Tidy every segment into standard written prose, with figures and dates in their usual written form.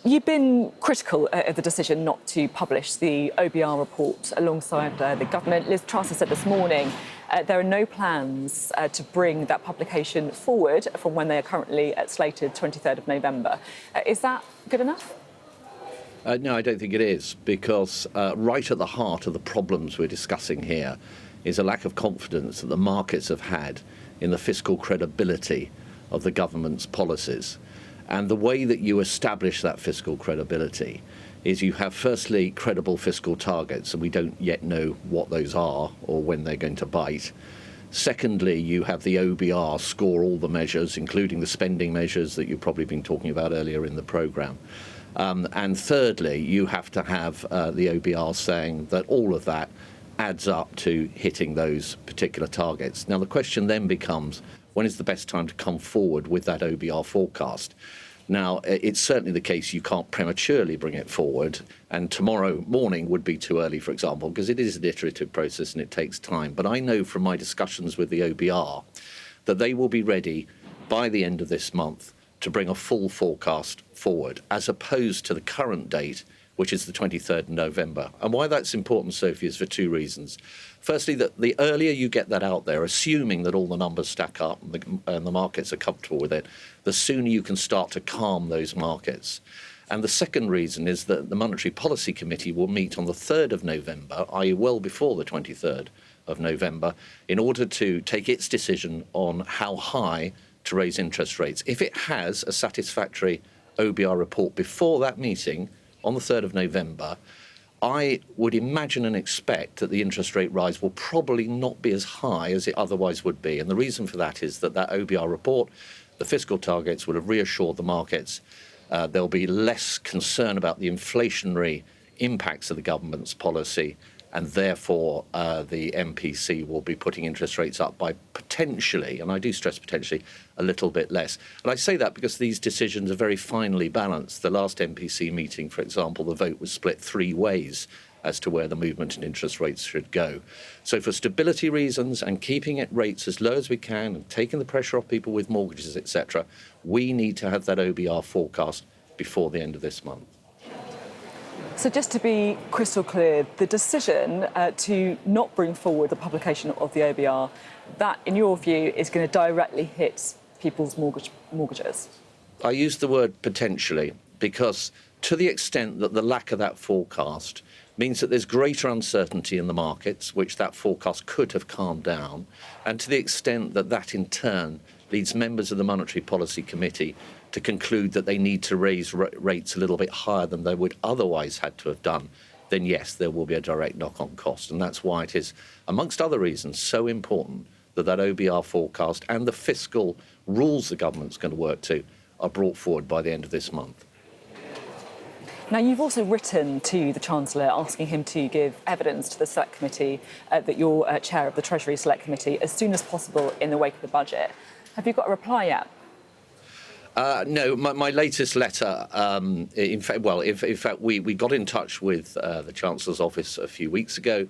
You've been critical of the decision not to publish the OBR report alongside the government. Liz Truss has said this morning there are no plans to bring that publication forward from when they are currently slated 23rd of November. Is that good enough? No, I don't think it is, because right at the heart of the problems we're discussing here is a lack of confidence that the markets have had in the fiscal credibility of the government's policies. And the way that you establish that fiscal credibility is you have, firstly, credible fiscal targets, and we don't yet know what those are or when they're going to bite. Secondly, you have the OBR score all the measures, including the spending measures that you've probably been talking about earlier in the programme. And thirdly, you have to have the OBR saying that all of that adds up to hitting those particular targets. Now, the question then becomes, when is the best time to come forward with that OBR forecast? Now, it's certainly the case you can't prematurely bring it forward, and tomorrow morning would be too early, for example, because it is an iterative process and it takes time. But I know from my discussions with the OBR that they will be ready by the end of this month to bring a full forecast forward, as opposed to the current date, which is the 23rd of November. And why that's important, Sophie, is for two reasons. Firstly, that the earlier you get that out there, assuming that all the numbers stack up and the markets are comfortable with it, the sooner you can start to calm those markets. And the second reason is that the Monetary Policy Committee will meet on the 3rd of November, i.e. well before the 23rd of November, in order to take its decision on how high to raise interest rates. If it has a satisfactory OBR report before that meeting, on the 3rd of November, I would imagine and expect that the interest rate rise will probably not be as high as it otherwise would be. And the reason for that is that OBR report, the fiscal targets, will have reassured the markets. There'll be less concern about the inflationary impacts of the government's policy, and therefore the MPC will be putting interest rates up by potentially, and I do stress potentially, a little bit less. And I say that because these decisions are very finely balanced. The last MPC meeting, for example, the vote was split three ways as to where the movement in interest rates should go. So for stability reasons and keeping it rates as low as we can and taking the pressure off people with mortgages, etc., we need to have that OBR forecast before the end of this month. So just to be crystal clear, the decision to not bring forward the publication of the OBR, that, in your view, is going to directly hit people's mortgages? I use the word potentially because to the extent that the lack of that forecast means that there's greater uncertainty in the markets, which that forecast could have calmed down, and to the extent that that in turn leads members of the Monetary Policy Committee to conclude that they need to raise rates a little bit higher than they would otherwise had to have done, then yes, there will be a direct knock-on cost. And that's why it is, amongst other reasons, so important that OBR forecast and the fiscal rules the government's going to work to are brought forward by the end of this month. Now, you've also written to the Chancellor asking him to give evidence to the Select Committee that you're chair of the Treasury Select Committee as soon as possible in the wake of the budget. Have you got a reply yet? No, my latest letter, in fact, we got in touch with the Chancellor's office a few weeks ago.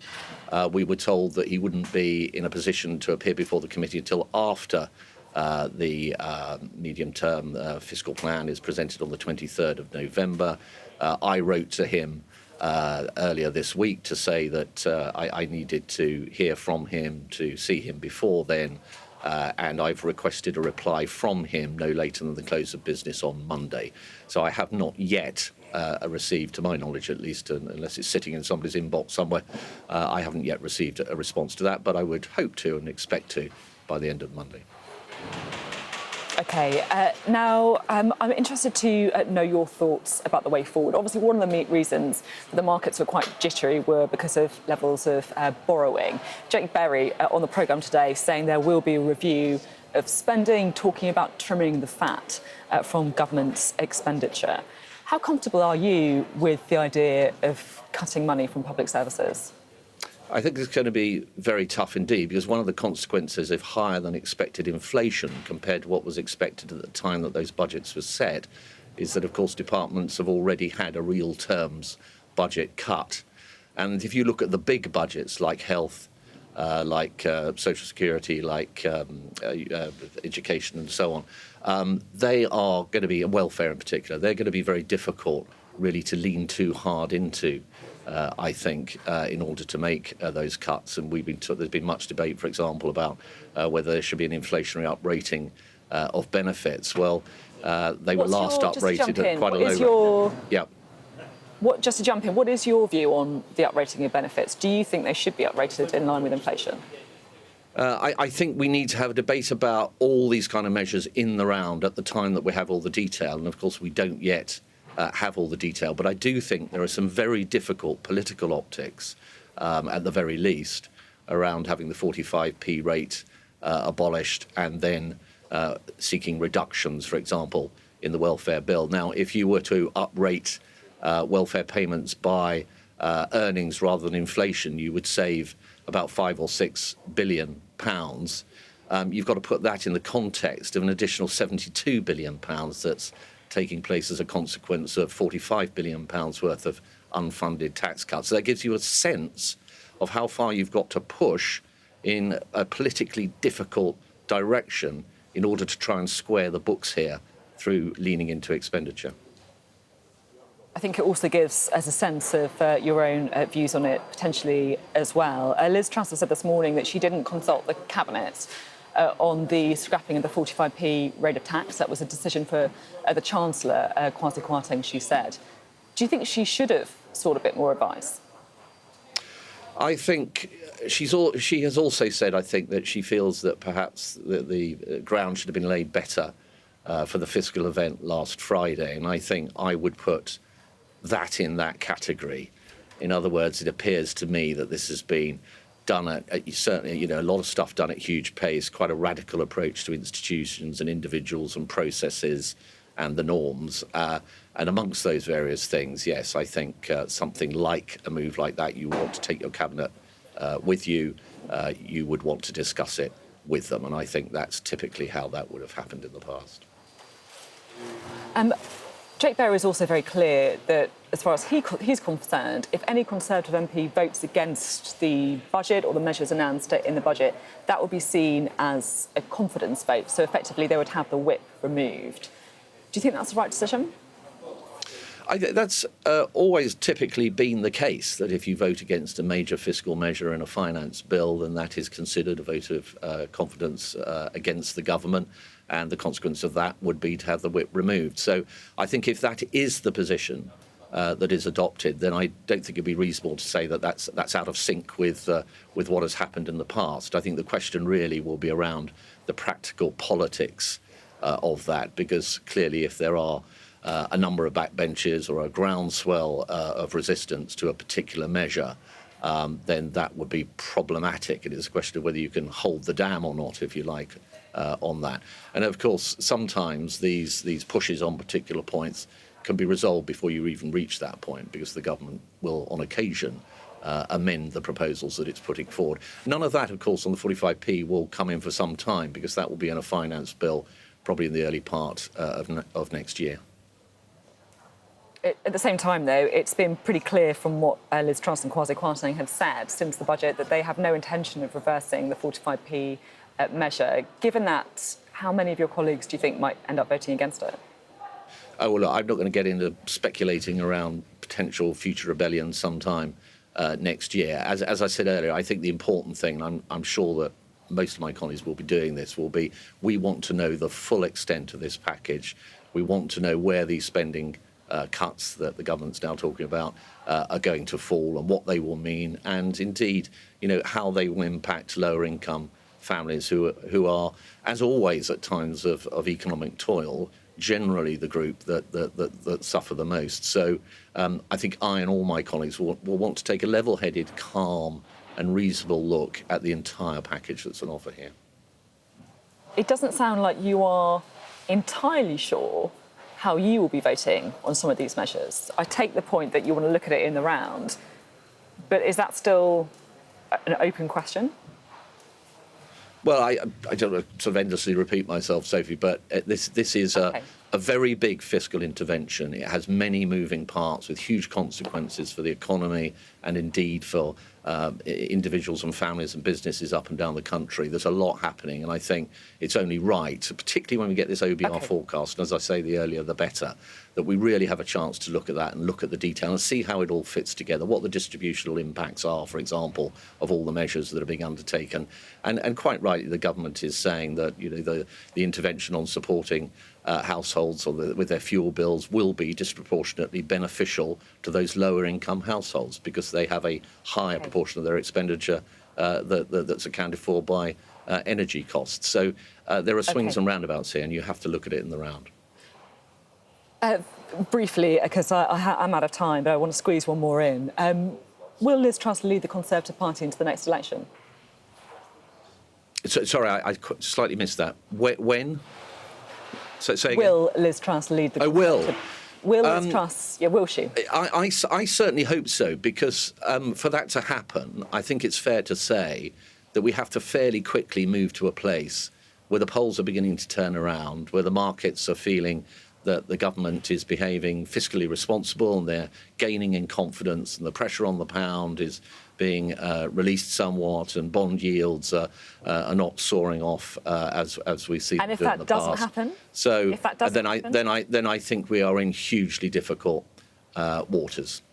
We were told that he wouldn't be in a position to appear before the committee until after the medium-term fiscal plan is presented on the 23rd of November. I wrote to him earlier this week to say that I needed to hear from him, to see him before then. And I've requested a reply from him no later than the close of business on Monday. So I have not yet received, to my knowledge at least, unless it's sitting in somebody's inbox somewhere, I haven't yet received a response to that, but I would hope to and expect to by the end of Monday. OK, now I'm interested to know your thoughts about the way forward. Obviously, one of the reasons that the markets were quite jittery were because of levels of borrowing. Jake Berry on the programme today saying there will be a review of spending, talking about trimming the fat from government's expenditure. How comfortable are you with the idea of cutting money from public services? I think it's going to be very tough indeed, because one of the consequences of higher than expected inflation compared to what was expected at the time that those budgets were set is that, of course, departments have already had a real terms budget cut. And if you look at the big budgets like health, like social security, like education and so on, they are going to be, welfare in particular, they're going to be very difficult really to lean too hard into, I think, in order to make those cuts. And there's been much debate, for example, about whether there should be an inflationary uprating of benefits. Well, they were last uprated at quite a low rate. Yeah. Just to jump in, what is your view on the uprating of benefits? Do you think they should be uprated in line with inflation? I think we need to have a debate about all these kind of measures in the round at the time that we have all the detail. And of course, we don't yet have all the detail. But I do think there are some very difficult political optics, at the very least, around having the 45p rate abolished and then seeking reductions, for example, in the welfare bill. Now, if you were to uprate welfare payments by earnings rather than inflation, you would save about £5 or £6 billion. You've got to put that in the context of an additional £72 billion that's taking place as a consequence of £45 billion worth of unfunded tax cuts. So that gives you a sense of how far you've got to push in a politically difficult direction in order to try and square the books here through leaning into expenditure. I think it also gives us a sense of your own views on it potentially as well. Liz Truss said this morning that she didn't consult the Cabinet on the scrapping of the 45p rate of tax. That was a decision for the Chancellor, Kwasi Kwarteng, she said. Do you think she should have sought a bit more advice? I think she has also said, I think, that she feels that perhaps the ground should have been laid better for the fiscal event last Friday. And I think I would put that in that category. In other words, it appears to me that this has been done at certainly, a lot of stuff done at huge pace, quite a radical approach to institutions and individuals and processes and the norms. And amongst those various things, yes, I think something like a move like that, you want to take your cabinet with you, you would want to discuss it with them. And I think that's typically how that would have happened in the past. Jake Berry is also very clear that, as far as he's concerned, if any Conservative MP votes against the budget or the measures announced in the budget, that would be seen as a confidence vote. So effectively, they would have the whip removed. Do you think that's the right decision? That's always typically been the case, that if you vote against a major fiscal measure in a finance bill, then that is considered a vote of confidence against the government, and the consequence of that would be to have the whip removed. So I think if that is the position that is adopted, then I don't think it'd be reasonable to say that that's out of sync with what has happened in the past. I think the question really will be around the practical politics of that, because clearly if there are a number of backbenchers or a groundswell of resistance to a particular measure, then that would be problematic. It is a question of whether you can hold the dam or not, if you like, on that. And of course, sometimes these pushes on particular points can be resolved before you even reach that point, because the government will, on occasion, amend the proposals that it's putting forward. None of that, of course, on the 45p will come in for some time, because that will be in a finance bill probably in the early part of next year. At the same time, though, it's been pretty clear from what Liz Truss and Kwasi Kwarteng have said since the budget that they have no intention of reversing the 45p measure. Given that, how many of your colleagues do you think might end up voting against it? Oh, well, look, I'm not going to get into speculating around potential future rebellion sometime next year. As I said earlier, I think the important thing, and I'm sure that most of my colleagues will be doing this, will be we want to know the full extent of this package. We want to know where these spending cuts that the government's now talking about are going to fall and what they will mean, and indeed, how they will impact lower income families who are, as always, at times of economic toil, generally the group that suffer the most. So I think I and all my colleagues will want to take a level-headed, calm and reasonable look at the entire package that's on offer here. It doesn't sound like you are entirely sure how you will be voting on some of these measures. I take the point that you want to look at it in the round, but is that still an open question? Well, I don't want to sort of endlessly repeat myself, Sophie, but this is okay. a very big fiscal intervention. It has many moving parts with huge consequences for the economy and indeed for individuals and families and businesses up and down the country. There's a lot happening, and I think it's only right, particularly when we get this OBR forecast, and as I say, the earlier the better, that we really have a chance to look at that and look at the detail and see how it all fits together, what the distributional impacts are, for example, of all the measures that are being undertaken. And quite rightly, the government is saying that the intervention on supporting households with their fuel bills will be disproportionately beneficial to those lower income households because they have a higher proportion of their expenditure that's accounted for by energy costs. So there are swings and roundabouts here, and you have to look at it in the round. Briefly, because I'm out of time, but I want to squeeze one more in. Will Liz Truss lead the Conservative Party into the next election? Sorry, I slightly missed that. When? So say again. Will Liz Truss lead the Conservative? Will Liz Truss? Yeah, will she? I certainly hope so, because for that to happen, I think it's fair to say that we have to fairly quickly move to a place where the polls are beginning to turn around, where the markets are feeling that the government is behaving fiscally responsible and they're gaining in confidence, and the pressure on the pound is being released somewhat, and bond yields are not soaring off as we see. And if that doesn't happen, then I think we are in hugely difficult waters.